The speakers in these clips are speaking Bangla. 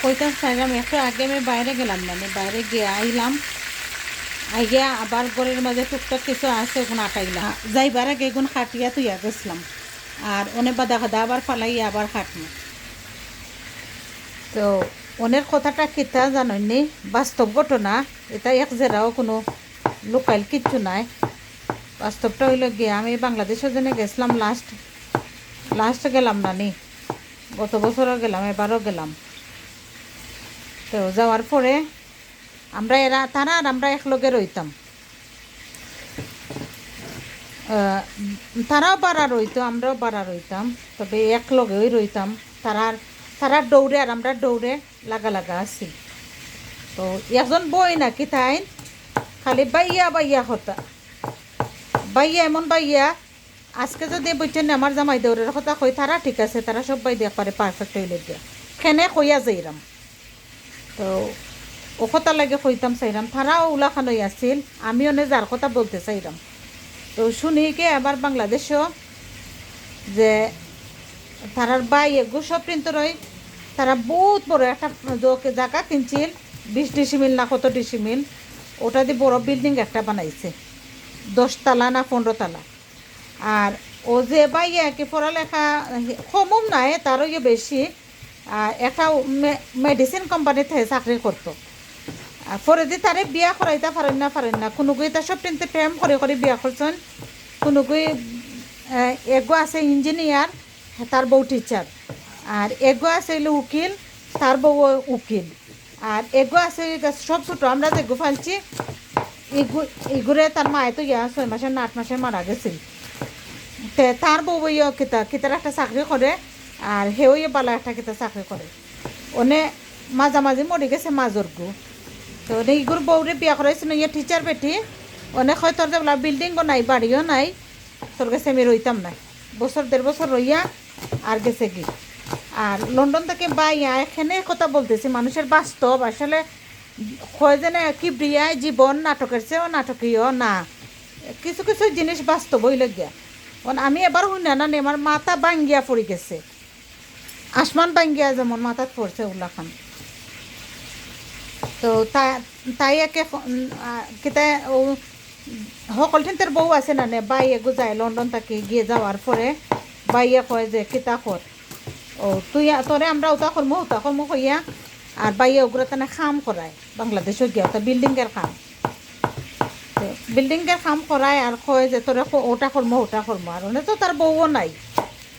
কইতাম চাইলাম একটু আগে আমি বাইরে গেলাম, মানে বাইরে গিয়ে আইলাম, আইগে আবার ঘরের মাঝে টুকটাক কিছু আছে ওখানে আটাইলাম, যাইবার আগে এগুন খাটিয়া তুইয়া গেছিলাম, আর অনেক বাদা খাদা আবার ফালাইয়া আবার খাটমু। তো অনেক কথাটা কিতা জাননি, বাস্তব ঘটনা, এটা এক জেরাও কোনো লোকাল কিচ্ছু নাই। বাস্তবটা হইল গিয়ে আমি বাংলাদেশের জন্য গেছিলাম, লাস্ট গেলাম না নি, গত বছরও গেলাম, এবারও গেলাম। তো যাওয়ার পরে আমরা তারা আর আমরা একলগে রইতাম, তারাও বাড়া রইতো আমরাও বাড়া রইতাম, তবে একলগেই রইতাম। তারা দৌড়ে আর আমরা দৌড়ে লাগা লাগা আছি। তো একজন বই নাকি তাই খালি বাইয়া বাইয়া হতা, বাইয়া এমন বাইয়া, আজকে যদি বইছেন আমার জামাই দৌড়ের কথা কই, তারা ঠিক আছে, তারা সবাই দেখ পারে পারফেক্ট হইলে দিয়া খেনে কইয়া যাইরাম। তো ও কথা লাগে কইতাম চাইরাম, তারাও উলাখানই আছিল, আমিও নে যার কথা বলতে চাইরাম। তো শুনি কে আবার বাংলাদেশও যে তারার বাই এগো সব প্রিন্তরই, তারা বহুত বড় একটা জায়গা কিনছিল, 20 ডিসিমিল না কত ডিসিমিল, ওটা দিয়ে বড় বিল্ডিং একটা বানাইছে, 10 তালা না 15 তালা। আর ও যে বাইয়া কি পড়ালেখা কমও নাই, তারও ইয়ে বেশি, একটা মেডিসিন কোম্পানিতে চাকরি করতো। পরে দিয়ে তারে বিয়া করাইতে পারেন না, কোনো গুই তার সব টিনতে প্রেম করে বিয়া করছেন, কোনো গুই এগো আছে ইঞ্জিনিয়ার, তার বউ টিচার, আর এগো আছে উকিল, তার বউ উকিল, আর এগো আছে সব ছোটো আমরা যেগু ফালছি এগুরে তার মায়ে তো 6 মাসের না 8 মাসে মারা গেছিল। তে তার বউ কিতার একটা চাকরি করে, আর হেও বালা একটা কিতা চাকরি করে, ওনে মাঝামাঝি মরে গেছে মাজর গু। তো এইগুর বউরে বিয়া করাইছিল ইয়ে টিচার বেটি, অনেক হয় তোর যেগুলা বিল্ডিংও নাই বাড়িও নাই, তোর কাছে আমি রইতাম না, বছর 1.5 বছর রইয়া আর গেছে কি। আর লন্ডন থেকে বাইয়া এখানে কথা বলতেছি, মানুষের বাস্তব আসলে হয় যেন কি ব্রিয়ায় জীবন নাটকের চেয়েও নাটকীয় না, কিছু কিছু জিনিস বাস্তব হইল গিয়া। কারণ আমি এবার শুনে না আমার মাথা বাঙ্গিয়া পড়ে গেছে, আসমান বাঙ্গিয়া যেমন মাথাত পড়ছে উল্লাখান। তো তাই একে কিতা ও সকল ঠিনতের বউ আছে না নে, বাই এগু যায় লন্ডন থেকে গিয়ে যাওয়ার পরে বাইয়া কয় যে কিতা কর, ও তুই তোরে আমরা ওটা কর্ম কইয়া, আর বাইয়া ওগুলো তানে খাম করায় বাংলাদেশে গিয়া, তো বিল্ডিংয়ের কাম, বিল্ডিংয়ের কাম করায়, আর কয় যে তোরা ওটা কর্ম আর ওনে তো তার বউও নাই।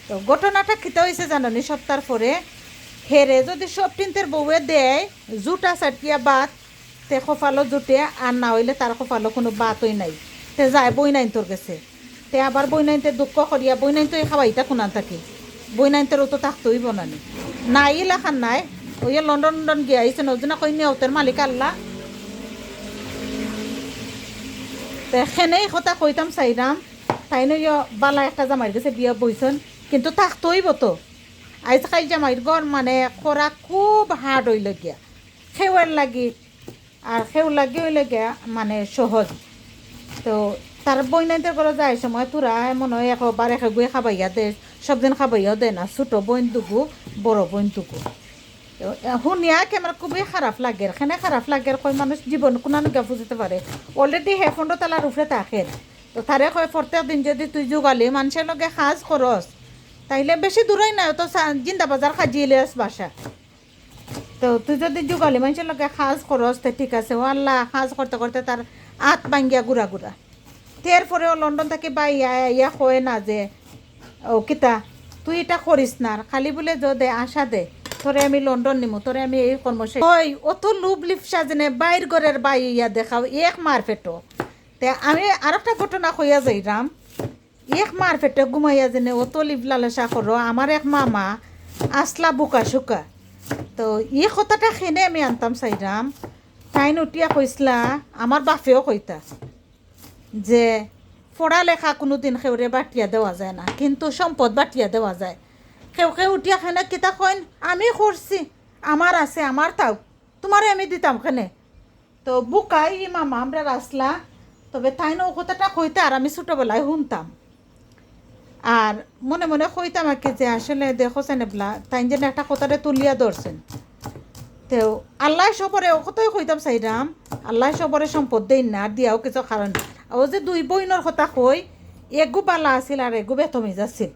তো ঘটনাটা কিতা হয়েছে জানি, সপ্তাহ পরে হেরে যদি সব টিনতের বউয়ে দেয় জুটা চাটিয়া বাত, তে কপালো জুটে, আর না হইলে তার কপালো কোনো বাতই নাই, তে যায় বই নাইন তোর গেছে, তে আবার বই নাইনতে দুঃখ করিয়া বই নাইন তো খাওয়াইতা কোনান থাকি, বই নাইনতেরও তো থাকতোই বনানি নাই এলাকার নাই, ওই লন্ডন গিয়ে আইসে নজনা কই নিয়তের মালিক আল্লাহ। তো সেনেই কথা কইতাম চাইরাম, তাই নয় বালা একটা জামাইর গেছে বিয়া বইছেন, কিন্তু থাকতোই বতো আজকাল জামাইর ঘর মানে খরা খুব হার্ড হইল গিয়া, খেউয়ার লাগি, আর খেউ লাগি হইলে গিয়া মানে সহজ। তো তার বইনাইতে করে যায় সময় তোরা মনে হয় একবার গুয়ে খাবাইয়া দে, সব দিন খাবাইয়াও দে না, ছোটো বইন দুগু বড় বইন দুগু। তো শুনিয়া আমার খুবই খারাপ লাগে, এখানে খারাপ লাগে, কই মানুষ জীবন কোনো গা বুঝতে পারে, অলরেডি হে 15 তালার উপরে থাকে। তো তারে কয় প্রত্যেক দিন যদি তুই যোগালি মানুষের লগে সাজ খরচ, তাইলে বেশি দূরই নাই, তো জিন্দা বাজার খাজিয়ে আস বাসা, তো তুই যদি যোগালি মানুষের লগে সাজ খরচ তে ঠিক আছে, ও আল্লাহ সাজ করতে করতে তার আত ভাঙ্গিয়া গুড়া। এরপরেও লন্ডন থেকে বাই ইয়া কয় না যে ও কিতা তুই এটা করিস না, খালি বলে দে আশা দে তোরে আমি লন্ডন নিমু, তোরে আমি এই কর্মশালী ওই অত লুব লিপসা যেনে বাইর ঘরের বাই ইয়া দেখাও এক মার পেটো। তে আমি আর একটা ঘটনা কইয়া যাইরাম, এক মার পেটে ঘুমাইয়া যেনে অত লিপ লালসা করো, আমার এক মামা আসলা বুকা শুকা। তো এই কথাটা খেনে আমি আনতাম চাইরাম, তাই উঠিয়া কইসলা আমার বাপেও কইতা যে পড়ালেখা কোনো দিন সেউরে বাটিয়া দেওয়া যায় না, কিন্তু সম্পদ বাটিয়া দেওয়া যায়। কেউ উঠিয়া খেনে কিতা কইন আমি করছি, আমার আছে আমার তাও তোমারে আমি দিতাম খেনে। তো বুকাই মামা আমরা আসলা, তবে তাই ও কথাটা কইতে আর আমি ছোটোবেলায় শুনতাম, আর মনে কইতাম আর কি যে আসলে দেখো চেনেবলা তাই যেন একটা কথাটা তুলিয়া ধরছেন। তো আল্লাহ সবরে কতই কইতাম চাইরাম আল্লাহ সবরে সম্পদ দেই না আর দিয়াও কিছু কারণ ও যে দুই বইনের কথা কই এগু বালা আছিল আর এগু বেতমিজ আছিল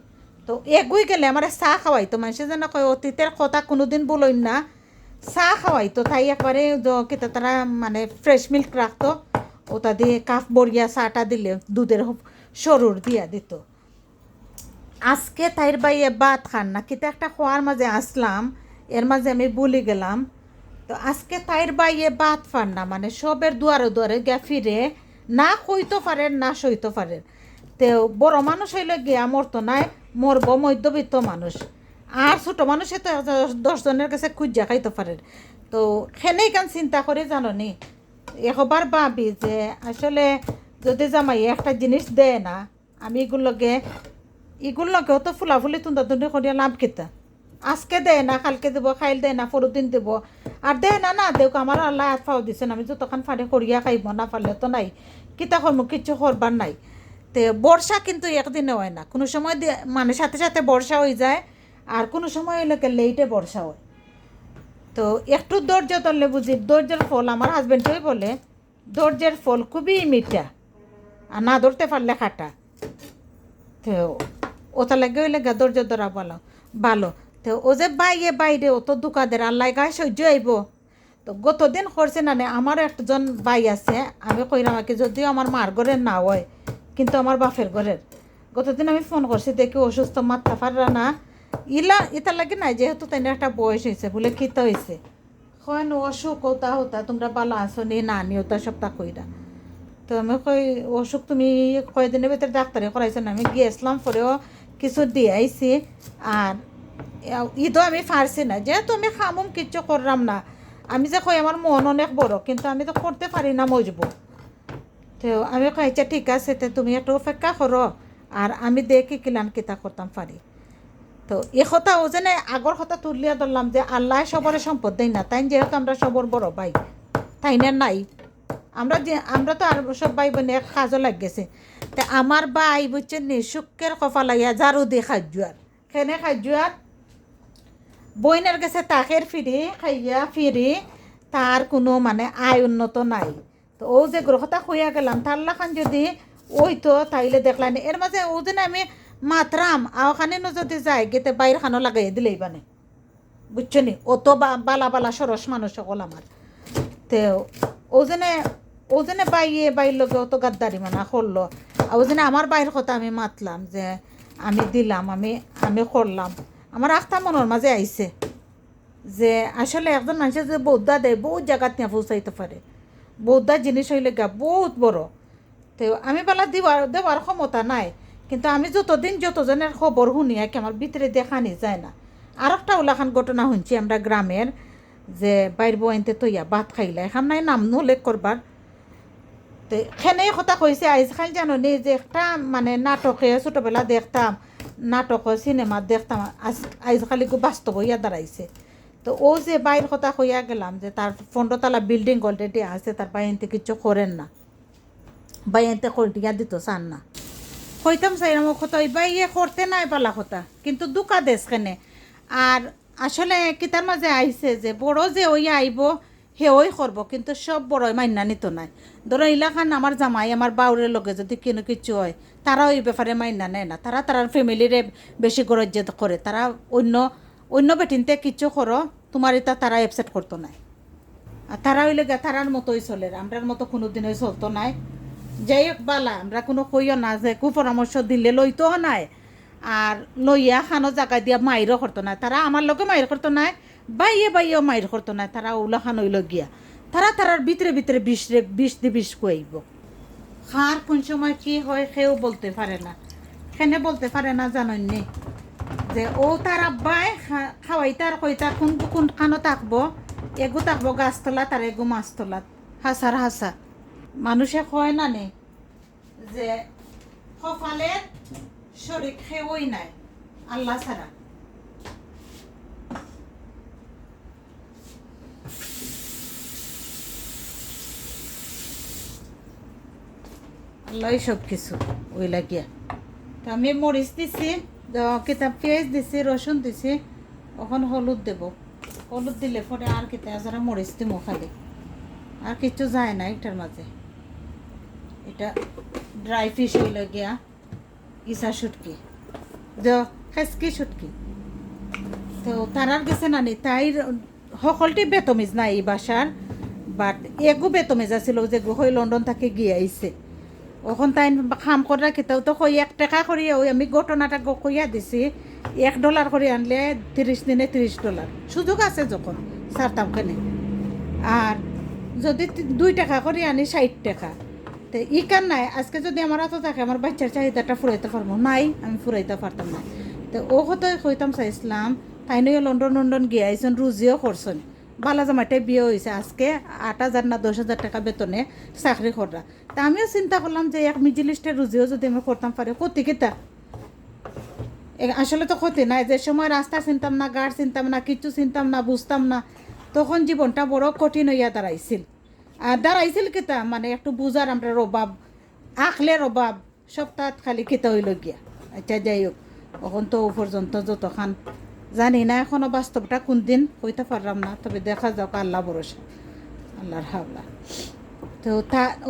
তো এগুই গেলে আমার চাহ খাওয়াইতো মানুষে যেন কয় অতীতের কথা কোনোদিন বলইন না চাহ খাওয়াইতো তাই একবারে কিতা তারা মানে ফ্রেশ মিল্ক রাখতো ওটা দিয়ে কাপ বড়িয়া চাটা দিলে দুধের সরুর দিয়া দিত আজকে তাইর বাইয়ে ভাত খান না কিন্তু একটা খোয়ার মাঝে আসলাম এর মাঝে আমি বলি গেলাম তো আজকে তাইর বাইয়ে ভাত ফান না মানে সবের দুয়ারে দুয়ারে গিয়া ফিরে না কইতে পারেন না সইতে পারেন তো বড় মানুষ হইলে গিয়া মরতো নাই মরব মধ্যবিত্ত মানুষ আর ছোটো মানুষে তো 10 জনের কাছে খুঁজা খাইতে পারেন তো সেনেই কান চিন্তা করে জানো নি একবার ভাবি যে আসলে যদি জামাই একটা জিনিস দেয় না আমি এগুলোকেও তো ফুলাফুলি তুন্দাতুন্দি করিয়া লাভ কেতা আজকে দেয় না কালকে দেব খাইল দেয় না পরদিন দেব আর দেয় না না দেখ আমার আল্লাহ হাত ফাও দিছে আমি যতক্ষণ ফাড়ে করিয়া খাইব না পারলে তো নাই কিতা করবো কিছু করবার নাই তে বর্ষা কিন্তু একদিনে হয় না কোনো সময় মানে সাথে সাথে বর্ষা হয়ে যায় আর কোনো সময় হইলে লেটে বর্ষা হয় তো একটু ধৈর্য ধরলে বুঝি ধৈর্যের ফল আমার হাজব্যান্ডই বলে ধৈর্যের ফল খুবই মিঠা আর না ধরতে পারলে খাটা তো ওটা লাগে হইলে ধৈর্য ধরা ভালো ভালো তো ও যে বাইরে ও তো দোকানের আল্লাহ গায়ে সহ্য আইব তো গতদিন করছে না আমার একজন ভাই আছে আমি কইরাম কি যদিও আমার মার ঘরের না হয় কিন্তু আমার বাপের ঘরের গতদিন আমি ফোন করছি দেখি অসুস্থ মাথা ফাররা না ইতা লাগে নাই যেহেতু তাই একটা বয়স হয়েছে বলে খিতা হয়েছে হয় না অসুখ হতা হতা তোমরা বালা আসো নি না নি ওটা সপ্তাহ কইরা তো আমি কই অসুখ তুমি কয়দিনের ভিতরে ডাক্তারে করাইছো না আমি গিয়েছিলাম পরেও কিছু দিয়ে আইছি আর ঈদও আমি পারছি না যেহেতু আমি খামুম কিচ্ছু করলাম না আমি যে কই আমার মন অনেক বড় কিন্তু আমি তো করতে পারি না মজবুর তো আমি কইছে ঠিক আছে তো তুমি একটু অপেক্ষা করো আর আমি দেখি কিলান কিতা করতাম পারি তো এ কথা ও যেন আগর কথা তুলিয়া ধরলাম যে আল্লাহ সবরে সম্পদ দেয় না তাই যেহেতু আমরা সবর বড় ভাই তাই না নাই আমরা তো আর সব ভাই বোনে এক কাজও লাগেছে তা আমার ভাই বুঝছেন নি সুখের কপালাইয়া ঝাড়ু দিয়ে খাজুয়ার খেনে খাজুয়ার বইনের গেছে তাকের খাইয়া ফিরি তার কোনো মানে আয় উন্নত নাই তো ও যে গ্রহতা হইয়া গেলাম তার লাখান যদি ওই তো তাইলে দেখলাম এর মাঝে ও যেন আমি মাতরাম আওখানে যদি যাই গেতে বাইর খানো লাগাইয়া দিলেই বানে বুঝছো নি অত বালা বালা সরস মানুষ সকল আমার তো ও যেনে বাইর লোকে অত গাদ্দারি মানা করলো ও যেন আমার বাইরের কথা আমি মাতলাম যে আমি দিলাম আমি করলাম আমার আখটা মনের মাঝে আইছে যে আসলে একজন মানুষের যে বৌদ্ধা দেয় বহুত জায়গাত নিয়ে পৌঁছাইতে পারে বৌদ্ধা জিনিস হইলে গা বহুত বড় তো আমি বেলা দেওয়ার ক্ষমতা নাই কিন্তু আমি যতজনের খবর শুনি আর কি আমার ভিতরে দেখানি যায় না আর একটা ওলাখান ঘটনা শুনছি আমরা গ্রামের যে বাইর বইনতে তৈয়া ভাত খাইলে এখন নাই নাম উল্লেখ করবার তো সেনে কথা কইছে আজকাল জানো নি যে একটা মানে নাটকে ছোটোবেলা দেখতাম নাটক সিনেমা দেখতাম আজকালি বাস্তব হইয়া দাঁড়াইছে তো ও যে বাইর কথা কইয়া গেলাম যে তার 15 তলা বিল্ডিং অলরেডি আছে তার বাইনতে কিছু করেন না বাইনতে করিয়া দিত চান না কইতাম চাইরাম কথা ওই বাইয়ে করতে নাই পালা কথা কিন্তু দুকা দেশ কেনে আর আসলে কিতার মাঝে আইছে যে বড় যে ওই আইব হে ওই করব কিন্তু সব বড় মান্না নিত নাই ধরো ইলাখান আমার জামাই আমার বাউরের লগে যদি কোনো কিছু হয় তারা ওই ব্যাপারে মান্না নেয় না তারা ফ্যামিলিরে বেশি গরজ করে তারা অন্য বেটিনতে কিছু করো তোমার এটা তারা অ্যাপসেট করতো নাই আর তারা হইলে তারার মতোই চলে আমরার মতো কোনো দিনই চলতো নাই যাই হোক বালা আমরা কোনো কইও না যে কুপরামর্শ দিলে লইতো নাই আর লইয়া খানো জায়গা দিয়া মাইরও করতো না তারা আমার লোকে মাইর করতো নাই বাইয়েও মাইর করতো না তারা ওলা খান হইল গিয়া তারার ভিতরে বিষ কুয়াইব খার কোন সময় কি হয় সেও বলতে পারে না সেনে বলতে পারে না জানেননি যে ও তার আব্বাই খাওয়াইতে আর কইতা কোন খানো থাকবো এগু থাকবো গাছতলা তার এগু মাছতলাত হাসা মানুষে কয় না নে যে কপালের শরীর খেয়েই নাই আল্লাহ ছাড়া আল্লাহ সব কিছু ওই লাগিয়া তো আমি মরিচ দিছি কিতাব পেঁয়াজ দিছি রসুন দিছি এখন হলুদ দেব হলুদ দিলে পরে আর কি যারা মরিচ দিমো খালি, আর কিছু যায় না এটার মাঝে। এটা ড্রাই ফিশ হইল গিয়া ইসা শুটকি, খেসকি শুটকি। তো তারার গেছে নানি তাই সকলটি বেতমিজ নাই এই বাসার, বাট এগু বেতমিজ আছিল যে হই লন্ডন থেকে গিয়ে আইছে। ওখন তাই খাম করা খেতেও তো কই 1 টাকা করি ওই আমি ঘটনাটা কইয়া দিছি, $1 করে আনলে 30 দিনে $30 সুযোগ আছে যখন সারতাম খানে। আর যদি 2 টাকা করে আনি 60 টাকা। তো ই কান নাই আজকে যদি আমার হাতে থাকে আমার বাচ্চার চাহিদাটা ফুরাইতে পারবো, নাই আমি ফুরাইতে পারতাম না। তো ও কথা কইতাম চাইছিলাম তাই নয় লন্ডন গিয়ে আইসন, রুজিও করছেন, বালা জামাইটাই বিয়ে হয়েছে, আজকে 8,000 না 10,000 টাকা বেতনে চাকরি করা। তা আমিও চিন্তা করলাম যে এক মিডিল ইস্টের রুজিও যদি আমি করতাম পারি ক্ষতি কিতা, আসলে তো ক্ষতি নাই। যে সময় রাস্তা চিনতাম না, গাড় চিনতাম না, কিচ্ছু চিনতাম না, বুঝতাম না, তখন জীবনটা বড় কঠিন হইয়া দাঁড়াইছিল। আর দাঁড়াইছিল কিতা মানে একটু বুঝার আমরা অভাব, আখলের অভাব, সপ্তাহ খালি কিতা হইল গিয়া। আচ্ছা যাই হোক, এখন তো পর্যন্ত যতখান জানি না, এখনও বাস্তবটা কোন দিন হইতে পারলাম না, তবে দেখা যাক, আল্লাহ ভরসা, আল্লাহর হাওলা। তো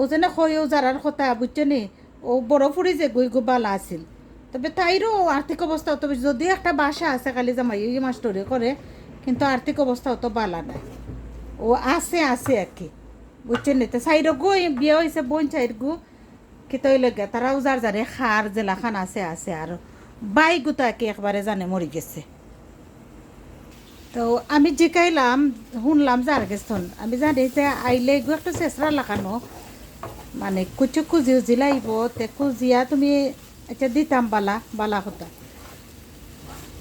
ও যেন কইও যারার কথা বুঝছো নি, ও বড় ফুড়ি যে গই বালা আছিল, তবে তাইরও আর্থিক অবস্থা, তবে যদি একটা বাসা আছে খালি জামাই মাস্টরি করে, কিন্তু আর্থিক অবস্থা অত বালা নাই। ও আছে আর কি বুঝছেন নি। তো সাইডও গো বিয়ে হয়েছে বোন চাইর গু কিন্তু ওই লগে তারাও যার যারে খার জেলাখান আছে আর বাই গুতা কি একবারে জানে মরি গেছে। তো আমি জিকাইলাম, শুনলাম যার গেছন, আমি জানি যে আইলে গু একটু চেষ্টা লাগানো, মানে কুচু খুঁজি উজি লাইব, তে খুঁজিয়া তুমি এটা দিতাম বালা কথা।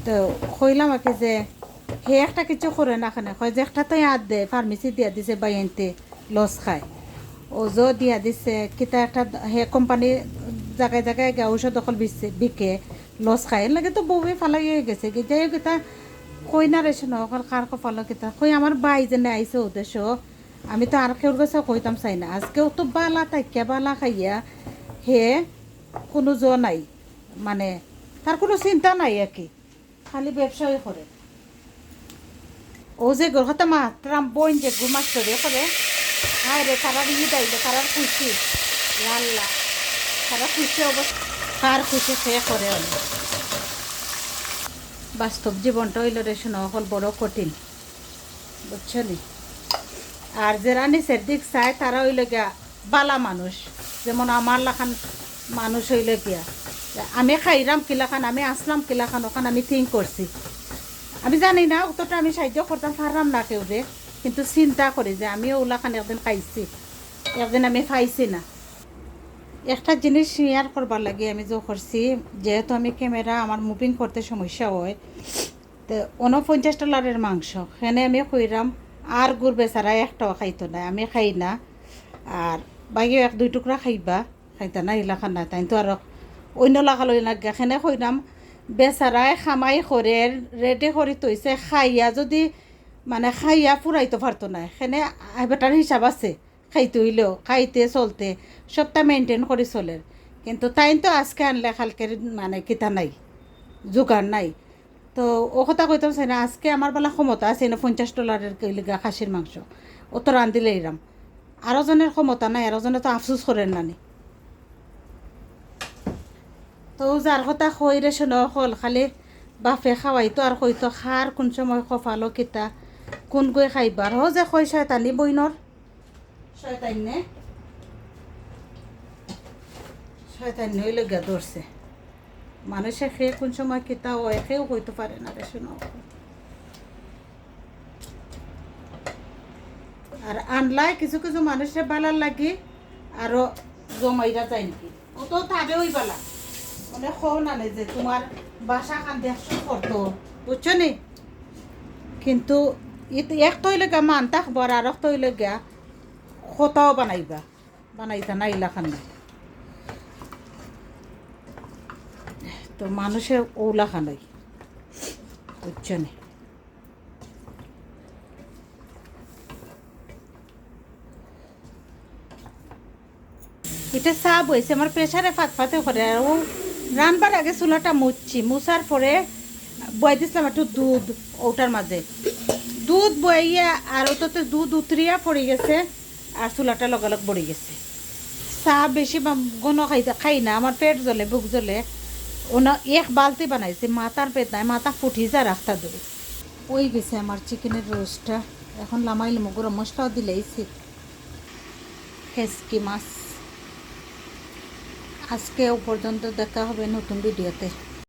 তো কইলাম আর কি যে হে একটা কিছু করে না খানে, কয় যে একটা তো ইয়াদ দে ফার্মেসি দিয়া দিছে বাইনতে লস খায়, ওজো দিয়া দিছে কিতা একটা হে কোম্পানি জায়গায় ঔষধ দখল বিকে লস খায়, এর লাগে তো বউয়ে ফালাই হয়ে গেছে কি। যাই হোক এটা কই না রেছে নকল কার কপালো কিতা, কই আমার বাই যেনে আইসে উদ্দেশ্য, আমি তো আর কেউর কাছে কইতাম চাই না, আজকেও তো বালা তাইকা বালা খাইয়া হে কোনো নাই, মানে তার কোনো চিন্তা নাই আর কি, খালি ব্যবসায় করে। ও যে গর্হতা মাত্রাম বইন যে গুমাস করে হায় রে, তারার দাইলে তারার খুশি লাল্লা, তারা খুশি অবস্থা, কার খুশি সে করে অনেক। বাস্তব জীবনটা হইল রেশন হল বড় কঠিন বুঝছো নি। আর যারা নিচের দিক চায় তারা হইল গিয়া বালা মানুষ, যেমন আমার লাখান মানুষ হইল গিয়া আমি খাইরাম কিলাখান, আমি আসলাম কিলাখান, ওখান আমি থিঙ্ক করছি, আমি জানি না অতটা আমি সাহায্য করতাম পারলাম না কেউ রে, কিন্তু চিন্তা করি যে আমিও ওলাখান একদিন খাইছি, একদিন আমি খাইছি না। একটা জিনিস শেয়ার করবার লাগে আমি যে করছি, যেহেতু আমি ক্যামেরা আমার মুভিং করতে সমস্যা হয়, তো $49 মাংস সেখানে আমি কইরাম আর গুড় বেচারা একটাও খাইতো না, আমি খাই না, আর বাকিও 1-2 টুকরা খাইতা না, এলাকান না তাই তো আর অন্য লাগালৈ লাগে, সেনে কইরাম বেচারায় খামাই করে রেডি করে তৈছে, খাইয়া যদি মানে খাইয়া ফুরাইতে পারতো না, সেনে বেটার হিসাব আছে, খাইতে হইলেও খাইতে চলতে সবটা মেনটেন করে চলে, কিন্তু তাই তো আজকে আনলে কালকে মানে কিতা নাই, জোগাড় নাই। তো ও কথা কইতাম চাই না, আজকে আমার বেলা ক্ষমতা আছে না $50 লিগা খাসির মাংস অত রান্ধিলে এরাম, আরো জনের ক্ষমতা নাই, আরো জনে তো আফসোস করেন নানি। তো যার কথা কই রে শোনো হল খালি বাপে খাওয়াইতো আর কইতো খার কোন সময় কফালো কিতা কোন গৈ খাইবার, হ যে কই শয়তানি বইনর শয়তানি হইলে গা ধরছে, মানুষে খেয়ে কোন সময় কিতা হয় কেউ হইতে পারে না রে শোনো। আর আনলাই কিছু কিছু মানুষের বালার লাগি আরো জমাইরা যায় নাকি, ও তো তাবে ওই বালা মানে খো না যে তোমার বাসা খান দেখছো করতো বুঝছো নি, কিন্তু এক তৈলে গা মান থাকবার আর এক তৈলে গা খোতাও বানাইতা না ইলাখান নাই, তো মানুষের ওলা খানাই বুঝছো নি। এটা চাপ হয়েছে আমার প্রেশারে ফাতে করে, আর ও রানবার আগে চুলাটা মুছার পরে বয় দিছিলাম একটু দুধ, ওটার মাঝে দুধ বইয়া আর ওটাতে দুধ উতরিয়া পড়ে গেছে আর চুলাটা লগালগ পড়ে গেছে। চাহ বেশি ঘন খাই না, আমার পেট জ্বলে, বুক জ্বলে। ওনা এক বালতি বানাইছে, মাথার পেট নাই, মাথা ফুটি যা রাখতা ধরে। ওই গেছে আমার চিকেনের রোস্টটা। এখন লামাইলে গরম মশলাও দিলেইছি। হেসকি মাছ। আজকেও পর্যন্ত দেখা হবে নতুন ভিডিওতে।